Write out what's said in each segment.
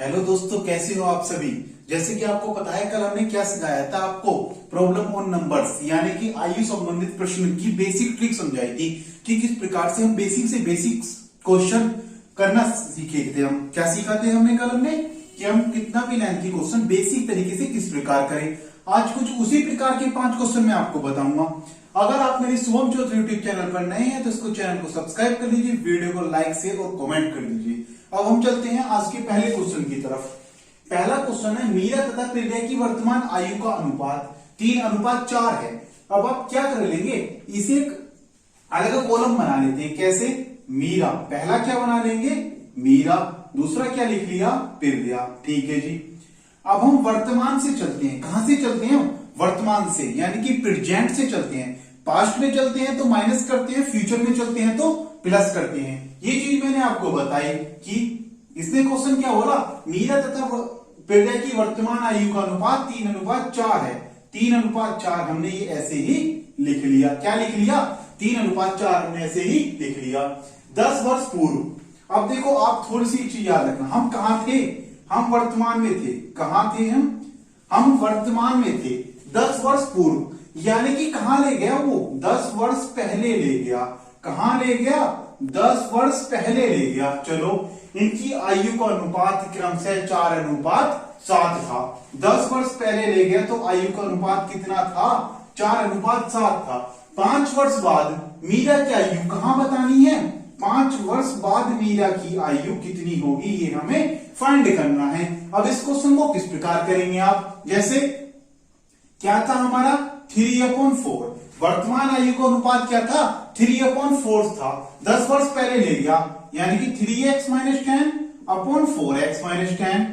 Hello दोस्तों, कैसे हो आप सभी। जैसे कि आपको पता है, कल हमने क्या सिखाया था आपको, प्रॉब्लम ऑन नंबर्स यानी कि आयु संबंधित प्रश्न की बेसिक ट्रिक समझाई थी कि किस प्रकार से हम बेसिक से बेसिक क्वेश्चन करना सीखे थे। हम क्या सीखा थे हमने कि हम कितना भी लेंथी क्वेश्चन बेसिक तरीके से किस प्रकार करें। आज कुछ उसी प्रकार के 5 क्वेश्चन मैं आपको बताऊंगा। अगर आप मेरे शुभम ज्योति यूट्यूब चैनल पर नए हैं तो इसको चैनल को सब्सक्राइब कर लीजिए, वीडियो को लाइक शेयर और कमेंट कर लीजिए। अब हम चलते हैं आज के पहले क्वेश्चन की तरफ। पहला क्वेश्चन है, मीरा तथा प्रिया की वर्तमान आयु का अनुपात 3:4 है। अब आप क्या कर लेंगे, इसे एक अलग कॉलम बना लेते हैं। कैसे? मीरा, पहला क्या बना लेंगे, मीरा, दूसरा क्या लिख लिया, प्रिया। ठीक है जी। अब हम वर्तमान से चलते हैं। कहां से चलते हैं? वर्तमान से, यानी कि प्रेजेंट से चलते हैं। पास्ट में चलते हैं तो माइनस करते हैं, फ्यूचर में चलते हैं तो प्लस करते हैं। ये चीज मैंने आपको बताई कि इसने क्वेश्चन क्या बोला, मीरा तथा प्रिया की वर्तमान आयु का अनुपात 3:4 है। 3:4 हमने ये ऐसे ही लिख लिया। क्या लिख लिया? 3:4 हमने ऐसे ही लिख लिया। 10 वर्ष पूर्व। अब देखो, आप थोड़ी सी चीज याद रखना, हम कहां थे? हम वर्तमान में थे। कहां थे हम वर्तमान में थे। 10 वर्ष पूर्व यानी कि कहां ले गया वो? 10 वर्ष पहले ले गया। कहां ले गया? 10 वर्ष पहले ले गया। चलो, इनकी आयु का अनुपात क्रमशः 4:7 था। 10 वर्ष पहले ले गया तो आयु का अनुपात कितना था? 4:7 था। 5 वर्ष बाद मीरा की आयु कहां बतानी है? 5 वर्ष बाद मीरा की आयु कितनी होगी, ये हमें फाइंड करना है। अब इस क्वेश्चन को किस प्रकार करेंगे आप? जैसे क्या था हमारा? 3/4। वर्तमान आयु का अनुपात क्या था? 3/4 था। 10 वर्ष पहले ले गया यानी कि 3x - 10 upon 4x - 10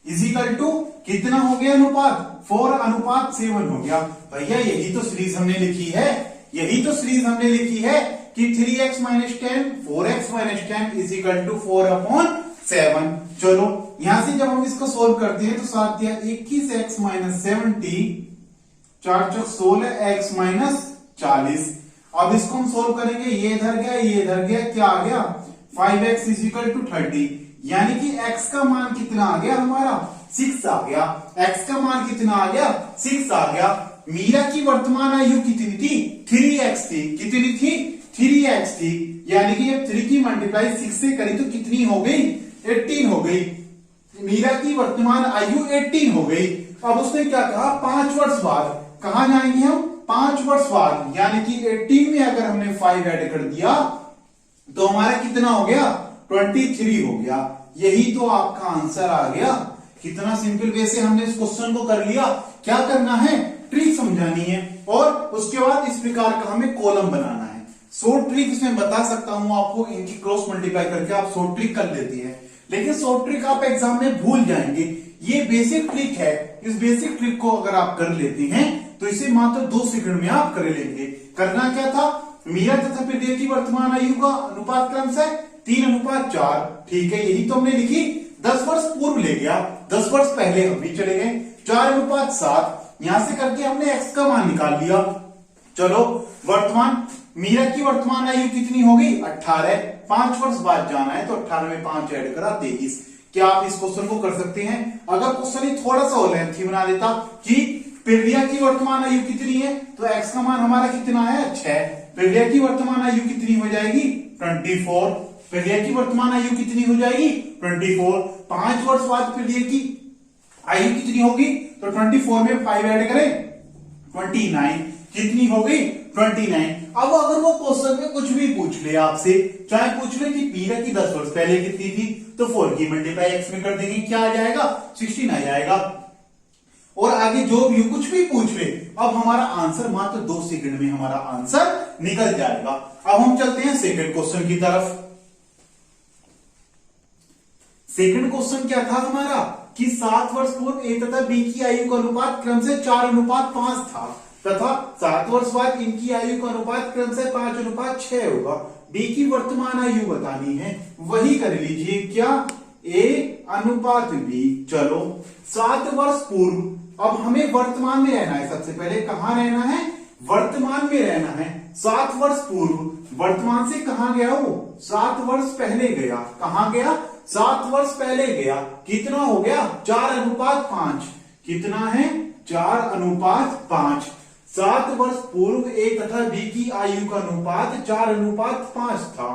is equal to कितना हो गया अनुपात? 4:7 हो गया। भैया यही तो सीरीज हमने लिखी है, यही तो सीरीज हमने लिखी है कि 3x - 10 4x - 10 इजिकल टू 4/7। चलो, यहां से जब हम इसको सोल्व करते हैं तो 7 दिया 21x - 70, 4 चौक 16x - 40। अब इसको हम सोल्व करेंगे, ये इधर गया, ये इधर गया, क्या आ गया? 5x इजिकल टू 30, यानी कि x का मान कितना आ गया हमारा? 6 आ गया। x का मान कितना आ गया? 6 आ गया। मीरा की वर्तमान आयु कितनी थी? 3x थी। कितनी थी? 3x थी। यानी कि जब 3 की मल्टीप्लाई 6 से करी तो कितनी हो गई? 18 हो गई। मीरा की वर्तमान आयु 18 हो गई। अब उसने क्या कहा? 5 वर्ष बाद। कहां जाएंगे हम? 5 वर्ष बाद, यानी कि 18 में अगर हमने 5 ऐड कर दिया तो हमारा कितना हो गया? 23 हो गया। यही तो आपका आंसर आ गया। कितना सिंपल वे से हमने इस क्वेश्चन को कर लिया। क्या करना है? ट्रिक समझानी है और उसके बाद इस प्रकार का हमें कॉलम बनाना है। शॉर्ट ट्रिक इसमें बता सकता हूं आपको, इनकी क्रॉस मल्टीप्लाई करके आप शॉर्ट ट्रिक कर लेती है, लेकिन शॉर्ट ट्रिक आप एग्जाम में भूल जाएंगे। ये बेसिक ट्रिक है। इस बेसिक ट्रिक को अगर आप कर लेते हैं तो इसे मात्र 2 सेकंड में आप कर लेंगे। करना क्या था? मीरा तथा प्रिया की वर्तमान आयु का अनुपात क्रमशः 3:4। ठीक है, यही तो हमने लिखी। 10 वर्ष पूर्व ले गया, 10 वर्ष पहले हम भी चले गए। 4:7 यहां से करके हमने x का मान निकाल लिया। चलो, वर्तमान मीरा की वर्तमान आयु कितनी होगी? 18। 5 वर्ष बाद जाना है तो 18 में 5 ऐड करा 23। क्या आप इस क्वेश्चन को कर सकते हैं? अगर क्वेश्चन ही थोड़ा सा और लेंथी बना देता कि प्रिया की वर्तमान आयु कितनी है, तो x का मान हमारा कितना है? 6। प्रिया की वर्तमान आयु कितनी हो जाएगी? 24। प्रिया की वर्तमान आयु कितनी हो जाएगी? 24। 5 वर्ष बाद प्रिया की आयु कितनी होगी? तो 24 में 5 ऐड करें 29। कितनी हो गई? 29। अब अगर वो क्वेश्चन में कुछ भी पूछ ले आपसे, चाहे पूछ ले कि मीरा की 10 वर्ष पहले कितनी थी, तो 4 की मल्टीप्लाई x में कर देंगे, क्या आ जाएगा? 16 आ जाएगा। और आगे जो भी कुछ भी पूछ ले, अब हमारा आंसर मात्र 2 सेकंड में हमारा आंसर निकल जाएगा। अब हम चलते हैं सेकंड क्वेश्चन की तरफ। सेकंड क्वेश्चन क्या था हमारा कि 7 वर्ष पूर्व ए तथा बी की आयु का अनुपात क्रमशः 4:5 था तथा 7 वर्ष बाद इनकी आयु का अनुपात क्रमशः 5:6 होगा। बी की वर्तमान आयु बतानी है, वही कर लीजिए। क्या? ए अनुपात बी। चलो, 7 वर्ष पूर्व। अब हमें वर्तमान में रहना है। सबसे पहले कहां रहना है? वर्तमान में रहना है। 7 वर्ष पूर्व, वर्तमान से कहां गया वो? 7 वर्ष पहले गया। कहां गया? 7 वर्ष पहले गया, कितना हो गया 4:5। कितना है 4:5। 7 वर्ष पूर्व ए तथा बी की आयु का अनुपात 4:5 था।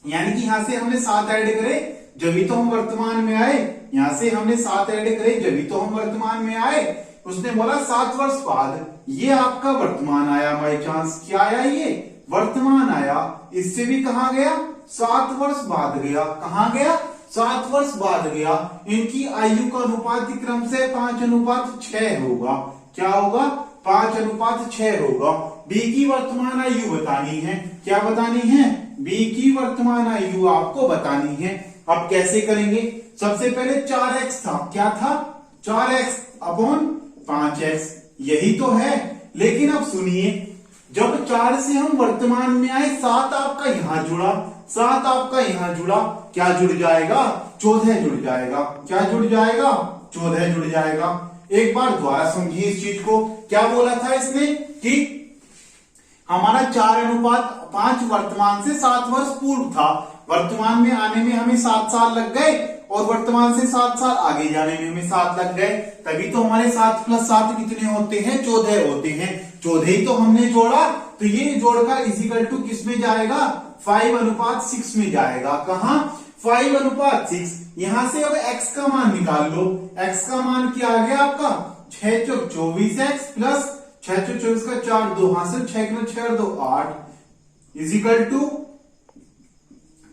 यानी कि यहां से हमने 7 ऐड करे जब तो हम वर्तमान में आए, यहां से हमने 7 ऐड करे जब तो हम वर्तमान में आए। उसने बोला 7 वर्ष बाद ये आपका वर्तमान आया, बाई चांस क्या आया, ये वर्तमान आया। इससे भी कहा गया 7 वर्ष बाद गया, कहां गया 7 वर्ष बाद गया। इनकी आयु का अनुपात क्रम से 5:6 होगा। क्या होगा 5:6 होगा। बी की वर्तमान आयु बतानी है, क्या बतानी है, बी की वर्तमान आयु आपको बतानी है। अब कैसे करेंगे, सबसे पहले 4x था, क्या था 4x अपॉन 5x, यही तो है। लेकिन अब सुनिए, जब 4 से हम वर्तमान में आए, 7 आपका यहां जुड़ा, 7 आपका यहां जुड़ा, क्या जुड़ जाएगा 14 जुड़ जाएगा। क्या जुड़ जाएगा 14 जुड़ जाएगा। एक बार दोबारा समझिए इस चीज को, क्या बोला था इसने कि हमारा 4:5 वर्तमान से 7 वर्ष पूर्व था। वर्तमान में आने में हमें 7 साल लग गए और वर्तमान से 7 साल आगे जाने में हमें 7 लग गए, तभी तो हमारे 7 + 7 कितने होते हैं 14 होते हैं। 14 ही तो हमने जोड़ा, तो ये जोड़कर इजिकल टू किस में जाएगा 5:6 में जाएगा। कहा 5:6। यहां से अब x का मान निकाल लो। x का मान क्या आ गया आपका 6 × 24x प्लस 6 × 24 का 4 2 हासिल 6 × 6 2 8 इजिकल टू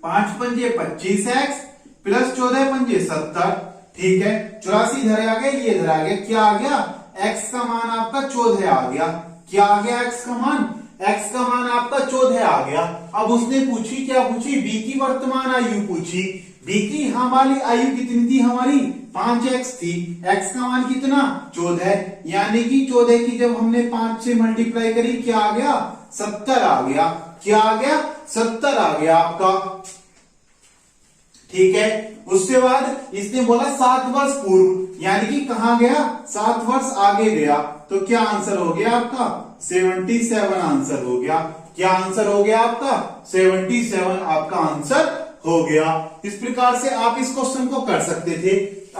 5 × 5 = 25x प्लस 14 × 5 = 70। ठीक है, 84 इधर आ गया, ये इधर आ गया, क्या आ गया x का मान आपका 14 आ गया। क्या आ गया x का मान, x का मान आपका 14 आ गया। अब उसने पूछी, क्या पूछी, b की वर्तमान आयु पूछी। b की हमारी आयु कितनी थी, हमारी 5x थी। x का मान कितना 14, यानी कि 14 की जब हमने 5 से मल्टीप्लाई करी, क्या आ गया 70 आ गया। क्या आ गया 70 आ गया आपका। ठीक है, उसके बाद इसने बोला 7 वर्ष पूर्व, यानी कि कहां गया 7 वर्ष आगे गया, तो क्या आंसर हो गया आपका 77 आंसर हो गया। क्या आंसर हो गया आपका 77 आपका आंसर हो गया। इस प्रकार से आप इस क्वेश्चन को कर सकते थे।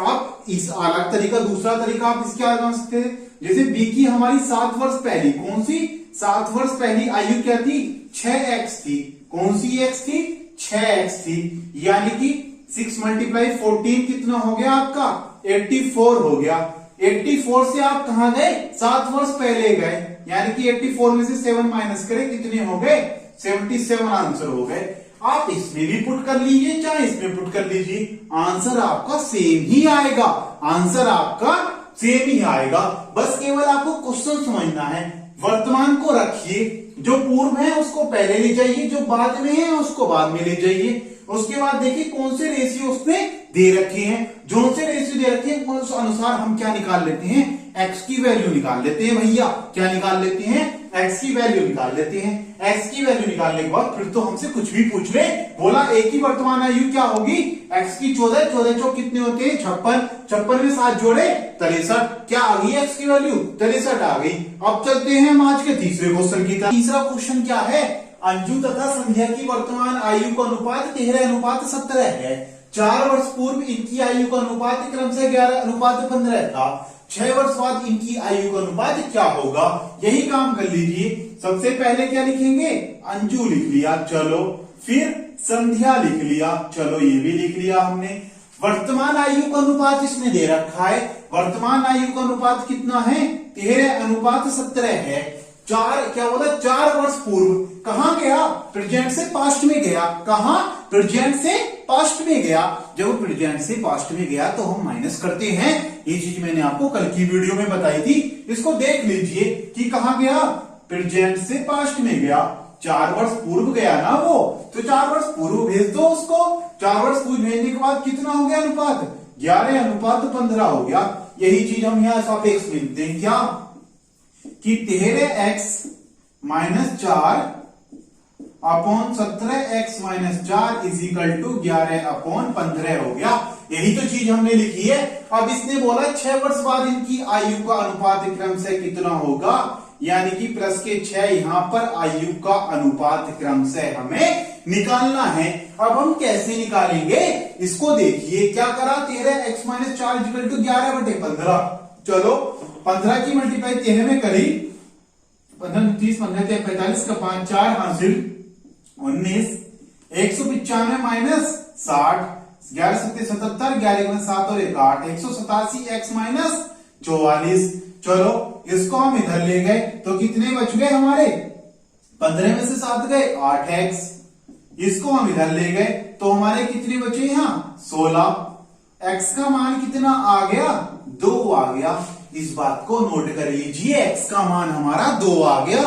आप इस अलग तरीका, दूसरा तरीका आप इसके आगे बना सकते थे। जैसे बी की हमारी 7 वर्ष पहली, कौन सी 7 वर्ष पहली आयु क्या थी 6x थी। कौन सी x थी 6x थी, यानी कि 6 × 14 कितना हो गया आपका 84 हो गया। 84 से आप कहां गए 7 वर्ष पहले गए, यानी कि 84 में से 7 माइनस करें, कितने हो गए 77 आंसर हो गए। आप इसमें भी पुट कर लीजिए चाहे इसमें पुट कर लीजिए, आंसर आपका सेम ही आएगा। आंसर आपका सेम ही आएगा। बस केवल आपको क्वेश्चन समझना है। वर्तमान को रखिए, जो पूर्व है उसको पहले ले जाइए, जो बाद में है उसको बाद में ले जाइए। उसके बाद देखिए कौन से रेशियो उसने दे रखे हैं, जो से रेशियो दे रखे हैं उस अनुसार हम क्या निकाल लेते हैं x की वैल्यू निकाल लेते हैं। भैया क्या निकाल लेते हैं x की वैल्यू निकाल लेते हैं। x की वैल्यू निकालने के बाद फिर तो हमसे कुछ भी पूछ ले, बोला a की वर्तमान आयु क्या होगी x की 14, 14 चौक कितने होते हैं 56, 56 में 7 जोड़े 63। क्या आ गई x की वैल्यू 63 आ गई। अब चलते हैं हम आज के तीसरे क्वेश्चन की तरफ। तीसरा क्वेश्चन क्या है, अंजू तथा संध्या की वर्तमान आयु का अनुपात 13:17 है। 4 वर्ष पूर्व इनकी आयु का अनुपात क्रम से 11:15 था। 6 वर्ष बाद इनकी आयु का अनुपात क्या होगा, यही काम कर लीजिए। सबसे पहले क्या लिखेंगे अंजू लिख लिया, चलो फिर संध्या लिख लिया, चलो ये भी लिख लिया हमने। वर्तमान आयु का अनुपात इसने दे रखा है। वर्तमान आयु का अनुपात कितना है 13:17 है। 4 क्या बोला 4 वर्ष पूर्व, कहां गया प्रेजेंट से पास्ट में गया। कहां प्रेजेंट से पास्ट में गया। जब प्रेजेंट से पास्ट में गया तो हम माइनस करते हैं। ये चीज मैंने आपको कल की वीडियो में बताई थी, इसको देख लीजिए कि कहां गया प्रेजेंट से पास्ट में गया। 4 वर्ष पूर्व गया ना वो, तो 4 वर्ष पूर्व भेज दो उसको। 4 वर्ष पूर्व भेजने के बाद कितना हो गया अनुपात 11:15 हो गया। यही चीज हम यहां सापेक्ष मिलते हैं क्या कि 13x - 4 upon 17x - 4 is equal to 11/15 हो गया। यही तो चीज हमने लिखी है। अब इसने बोला 6 वर्ष बाद इनकी आयु का अनुपात क्रम से कितना होगा, यानी कि प्लस के 6 यहाँ पर आयु का अनुपात क्रम से हमें निकालना है। अब हम कैसे निकालेंगे इसको देखिए। क्या करा, 13x माइनस 4 इक्वल टू 11/15। चलो 15 की मल्टीप्लाई 13 में करी, 15 30 15 45 का 5 4 हासिल 19, 195 माइनस 60, 11 7 77, 11 7 और 1 8, 187 x माइनस 44। चलो इसको हम इधर ले गए तो कितने बच गए हमारे, 15 में से 7 गए 8x। इसको हम इधर ले गए तो हमारे कितने बचे यहाँ 16। x का मान कितना आ गया, 2 आ गया। इस बात को नोट कर लीजिए, x का मान हमारा 2 आ गया।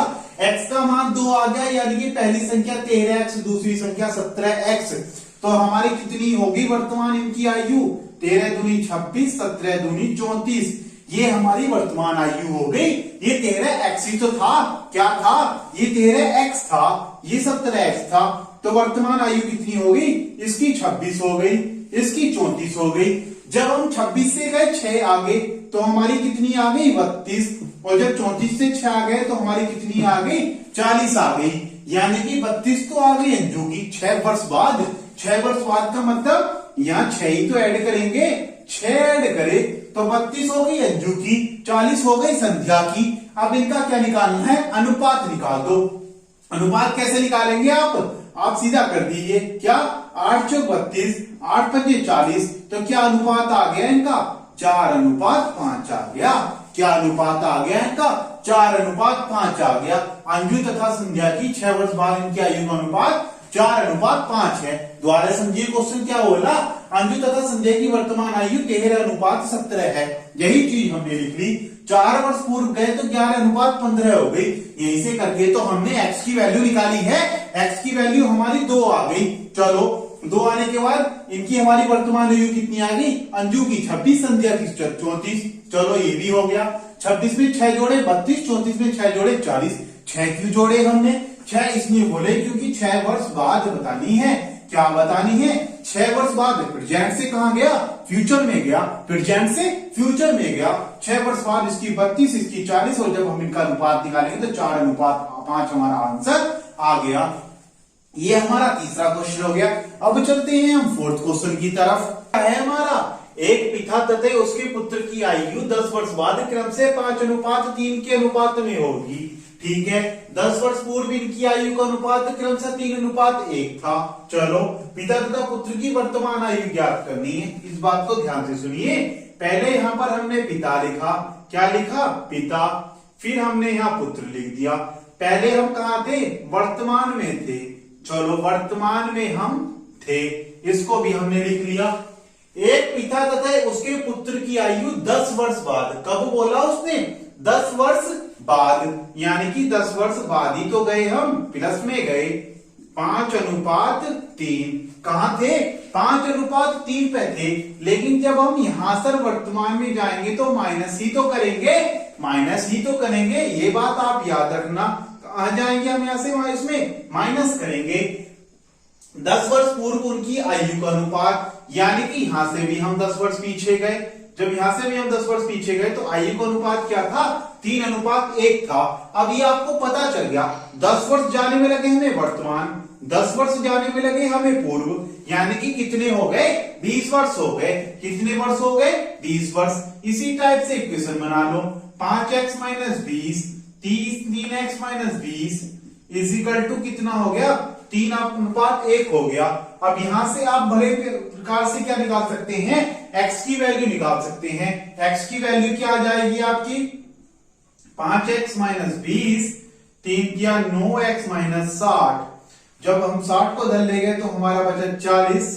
x का मान 2 आ गया यानी कि पहली संख्या 13x, दूसरी संख्या 17x। तो हमारी कितनी होगी वर्तमान इनकी आयु, 13 दूनी 26, 17 दूनी 34। ये हमारी वर्तमान आयु हो गई। ये 13x ही तो था, क्या था, ये 13x था, ये 17x था। तो वर्तमान आयु कितनी हो गई, इसकी 26 हो गई, इसकी 34 हो गई। जब हम 26 से गए 6 आ गए तो हमारी कितनी आ गई 32, और जब 34 से 6 आ गए तो हमारी कितनी आ गई 40 आ गई। यानी कि 32 तो आ गई अंजू की 6 वर्ष बाद। 6 वर्ष बाद का मतलब यहाँ 6 ही तो ऐड करेंगे, 6 ऐड करे तो 32 हो गई अंजू की, 40 हो गई संध्या की। अब इनका क्या निकालना है, अनुपात निकाल दो। अनुपात कैसे निकालेंगे आप सीधा कर दीजिए। क्या 8 चौक 32, 8 पंजे 40। तो क्या अनुपात आ गया इनका 4:5 आ गया। क्या अनुपात आ गया इनका 4:5 आ गया। अंजू तथा संध्या की 6 वर्ष बाद इनकी आयु का अनुपात 4:5 है। द्वारा समझिए क्वेश्चन क्या बोला, अंजू तथा संजय की वर्तमान आयु 13:17 है। यही चीज हमने लिख ली। 4 वर्ष पूर्व गए तो 11:15 हो गई। यहीं से करके तो हमने x की वैल्यू निकाली है। x की वैल्यू हमारी 2 आ गई। चलो 2 आने के बाद इनकी हमारी वर्तमान आयु कितनी आ गई, अंजू की 26, संध्या की 34। चलो ये भी हो गया। 26 में 6 जोड़े 32, 34 में 6 जोड़े 40। 6 क्यों जोड़े हमने, 6 इसलिए बोले क्योंकि 6 वर्ष बाद बतानी है। क्या बतानी है, 6 वर्ष बाद। प्रेजेंट से कहां गया, फ्यूचर में गया। प्रेजेंट से फ्यूचर में गया। 6 वर्ष बाद इसकी 32, इसकी 40, और जब हम इनका अनुपात निकालेंगे तो 4:5 हमारा आंसर आ गया। ये हमारा तीसरा क्वेश्चन हो गया। अब चलते हैं हम फोर्थ क्वेश्चन की तरफ। है हमारा, एक पिता तथा उसके पुत्र की आयु 10 वर्ष बाद क्रम से 5:3 के अनुपात में होगी। ठीक है, 10 वर्ष पूर्व इनकी आयु का अनुपात क्रम से 3:1 था। चलो पिता तथा पुत्र की वर्तमान आयु ज्ञात करनी है। इस बात को ध्यान से सुनिए। पहले यहां पर हमने पिता लिखा, क्या लिखा, पिता। फिर हमने यहां पुत्र लिख दिया। पहले हम कहां थे, वर्तमान में थे। चलो वर्तमान में हम थे, इसको भी हमने लिख लिया। एक पिता तथा उसके पुत्र की आयु 10 वर्ष बाद, कब बोला उसने, 10 वर्ष बाद, यानी कि 10 वर्ष बाद ही तो गए हम, प्लस में गए। 5:3 कहां थे, 5:3 पे थे। लेकिन जब हम यहां से वर्तमान में जाएंगे तो माइनस ही तो करेंगे, माइनस ही तो करेंगे। ये बात आप याद रखना। कहां जाएंगे हम, यहां से माइनस में माइनस करेंगे। 10 वर्ष पूर्व उनकी आयु का अनुपात, यानी कि यहां से भी हम 10 वर्ष पीछे गए। जब यहां से भी हम 10 वर्ष पीछे गए तो आयु का अनुपात क्या था, 3:1 था। अब ये आपको पता चल गया। 10 वर्ष जाने में लगे हमें वर्तमान, 10 वर्ष जाने में लगे हमें पूर्व, यानी कि कितने हो गए, 20 वर्ष हो गए। कितने वर्ष हो गए, 20 वर्ष। इसी टाइप से इक्वेशन बना लो। 5x - 20, 3x - 20 इजिकल टू कितना हो गया, 3:1 हो गया। अब यहां से आप भले प्रकार से क्या निकाल सकते हैं, x की वैल्यू निकाल सकते हैं। x की वैल्यू क्या आ जाएगी आपकी, 5x - 20, 3 किया 9x - 60। जब हम 60 को धर ले गए तो हमारा बचा 40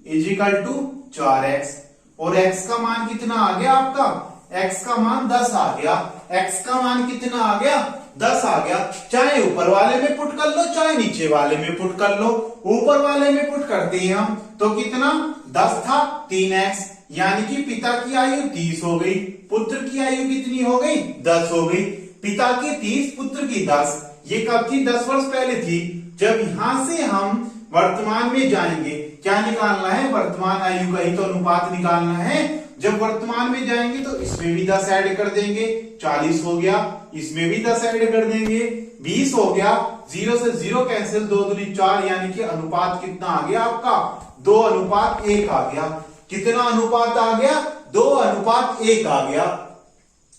इजिकल टू 4x। और x का मान कितना आ गया आपका, x का मान 10 आ गया। x का मान कितना आ गया, 10 आ गया। चाहे ऊपर वाले में पुट कर लो, चाहे नीचे वाले में पुट कर लो। ऊपर वाले में पुट करते हैं हम तो कितना, 10 था 3x, यानी कि पिता की आयु 30 हो गई, पुत्र की आयु कितनी हो गई, 10 हो गई। पिता की 30, पुत्र की 10। ये कब थी, 10 वर्ष पहले थी। जब यहां से हम वर्तमान में जाएंगे क्या निकालना है, वर्तमान आयु का ही तो अनुपात निकालना है। जब वर्तमान में जाएंगे तो इसमें भी 10 ऐड कर देंगे, 40 हो गया, इसमें भी 10 ऐड कर देंगे, 20 हो गया, 0 से 0 कैंसिल, 2 दूनी 4, यानी कि अनुपात कितना आ गया आपका 2:1 आ गया। कितना अनुपात आ गया, 2:1 आ गया।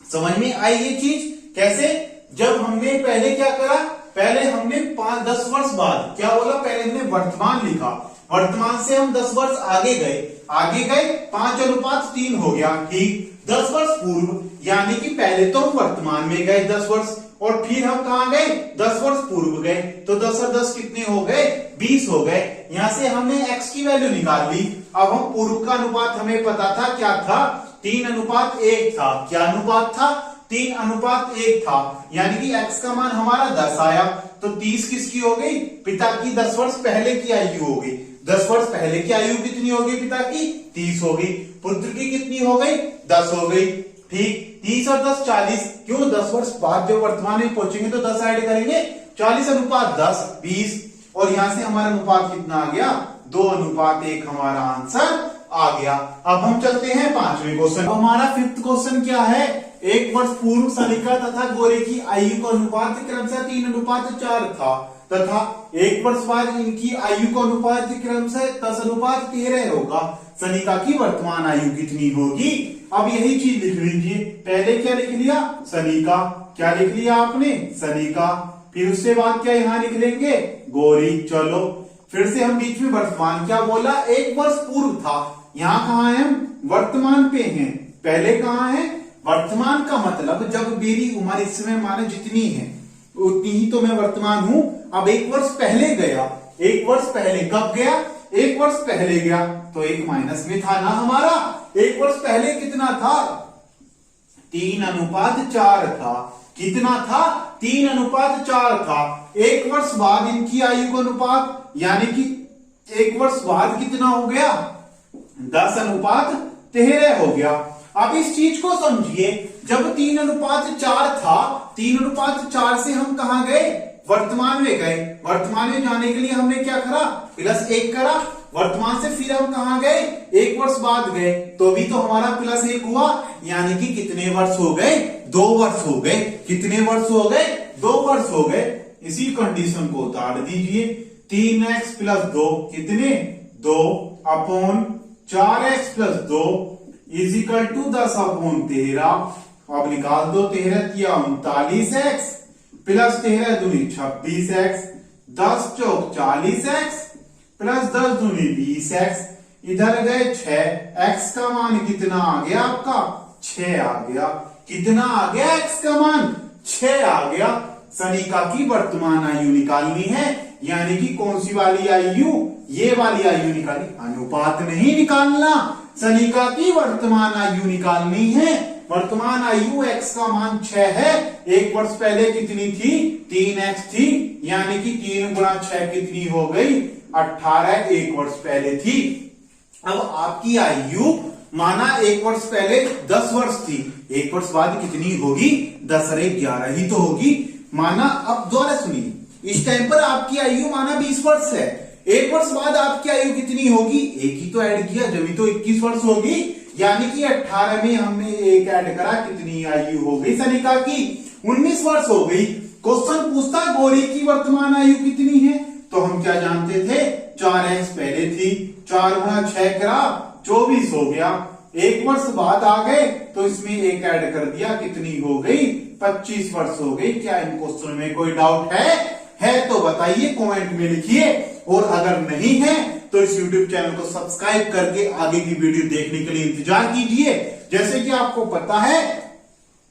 समझ में आई ये चीज कैसे? जब हमने पहले क्या करा, पहले हमने 5-10 वर्ष बाद क्या बोला, पहले हमने वर्तमान लिखा, वर्तमान से हम 10 वर्ष आगे गए, 5:3 हो गया, ठीक। 10 वर्ष पूर्व, यानी कि पहले तो हम वर्तमान में गए 10 वर्ष, और फिर हम कहां गए, 10 वर्ष पूर्व गए, तो 10 और 10 कितने हो गए, 20 हो गए। यहां से हमने x की वैल्यू निकाल ली। अब हम पूर्व का अनुपात हमें पता था, क्या था, 3:1 था। क्या अनुपात था, 3:1 था, यानी कि x का मान हमारा 10 आया, तो 30 किसकी हो गई, पिता की 10 वर्ष पहले की आयु हो गई। 10 वर्ष पहले की आयु कितनी हो गई पिता की, 30 हो गई। पुत्र की कितनी हो गई, 10 हो गई, ठीक। 30 और 10 40, क्यों, 10 वर्ष बाद जब वर्तमान में पहुंचेंगे तो 10 ऐड करेंगे, 40:10 20, और यहां से हमारा अनुपात कितना आ गया, 2:1 हमारा आंसर आ गया। अब हम चलते हैं 5वें क्वेश्चन। हमारा 5th क्वेश्चन क्या है, 1 वर्ष पूर्व सनिका तथा गोरे की आयु का अनुपात क्रमशः 3:4 था, तथा 1 वर्ष बाद इनकी आयु का अनुपात क्रमशः 10:13 होगा। सनिका की वर्तमान आयु कितनी होगी? अब यही चीज लिख लीजिए। पहले क्या लिख लिया, सनिका, क्या लिख लिया आपने, सनिका, फिर उसके बाद क्या यहां लिख लेंगे, गोरी। चलो फिर से हम बीच में वर्तमान, क्या बोला, 1 वर्ष पूर्व था, यहां कहां है, हम वर्तमान पे हैं, पहले कहां है, वर्तमान का मतलब जब मेरी उम्र इस समय माने जितनी है उतनी ही तो मैं वर्तमान हूं। अब 1 वर्ष पहले गया, 1 वर्ष पहले कब गया, 1 वर्ष पहले गया, तो 1 माइनस में था ना हमारा। 1 वर्ष पहले कितना था, 3:4 था। कितना था, 3:4 था। 1 वर्ष बाद इनकी आयु का अनुपात, यानी कि 1 वर्ष बाद कितना हो गया, 10:13 हो गया। अब इस चीज को समझिए, जब 3:4 था, 3:4 से हम कहां गए, वर्तमान में गए। वर्तमान में जाने के लिए हमने क्या करा, +1 करा। वर्तमान से फिर हम कहां गए, 1 वर्ष बाद गए, तो भी तो हमारा +1 हुआ, यानी कि कितने वर्ष हो गए, 2 वर्ष हो गए। कितने वर्ष हो गए, 2 वर्ष हो गए। इसी कंडीशन को उतार दीजिए, 3x + 2 कितने, 2/4x + 2 = 10/13। अब निकाल दो, 13 × 39x + 13 दूनी 26x, 10 चौक 40x + 10 दूनी 20x, इधर गए 6, x का मान कितना आ गया आपका, 6 आ गया। कितना आ गया, x का मान 6 आ गया। सनिका की वर्तमान आयु निकालनी है, यानी कि कौन सी वाली आयु, ये वाली आयु निकाली, अनुपात नहीं निकालना, सनिका की वर्तमान आयु निकालनी है। वर्तमान आयु x का मान 6 है, 1 वर्ष पहले कितनी थी, 3x थी, यानी कि 3 × 6 कितनी हो गई, 18 1 वर्ष पहले थी। अब आपकी आयु माना 1 वर्ष पहले 10 वर्ष थी, 1 वर्ष बाद कितनी होगी, 10 और 1 11 ही तो होगी। माना, अब दोबारा सुनिए, इस टाइम पर आपकी आयु माना 20 वर्ष है, 1 वर्ष बाद आपकी आयु कितनी होगी, 1 ही तो ऐड किया, जब तो 21 वर्ष होगी, यानी कि 18 में हमने 1 ऐड करा, कितनी आयु हो गई सनिका की, 19 वर्ष हो गई। क्वेश्चन पूछता गोरी की वर्तमान आयु कितनी है, तो हम क्या जानते थे, 4x पहले थी, 4 × 6 करा, 24 हो गया। 1 वर्ष बाद आ गए तो इसमें 1 ऐड कर दिया, कितनी हो गई, 25 वर्ष हो गई। क्या इन क्वेश्चन में कोई डाउट है तो बताइए, कमेंट में लिखिए, और अगर नहीं है तो इस YouTube चैनल को सब्सक्राइब करके आगे की वीडियो देखने के लिए इंतजार कीजिए। जैसे कि आपको पता है,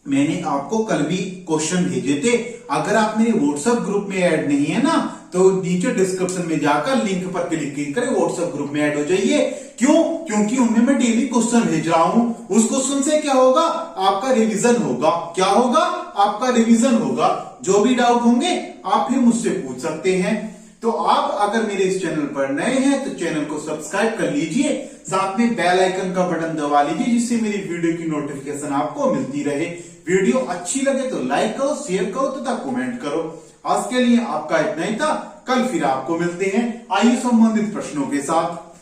मैंने आपको कल भी क्वेश्चन भेजे थे, अगर आप मेरे व्हाट्सएप ग्रुप में ऐड नहीं है ना, तो नीचे डिस्क्रिप्शन में जाकर लिंक पर क्लिक कर व्हाट्सएप ग्रुप में ऐड हो जाइए। क्यों, क्योंकि उनमें मैं डेली क्वेश्चन भेज रहा हूं, उस क्वेश्चन से क्या होगा, आपका रिवीजन होगा। क्या होगा, आपका रिवीजन होगा। जो भी डाउट होंगे आप फिर मुझसे पूछ सकते हैं। तो आप अगर मेरे इस चैनल पर नए हैं तो चैनल को सब्सक्राइब कर लीजिए, साथ में बेल आइकन का बटन दबा लीजिए, जिससे मेरी वीडियो की नोटिफिकेशन आपको मिलती रहे। वीडियो अच्छी लगे तो लाइक करो, शेयर करो तथा कमेंट करो। आज के लिए आपका इतना ही था, कल फिर आपको मिलते हैं आयु संबंधित प्रश्नों के साथ।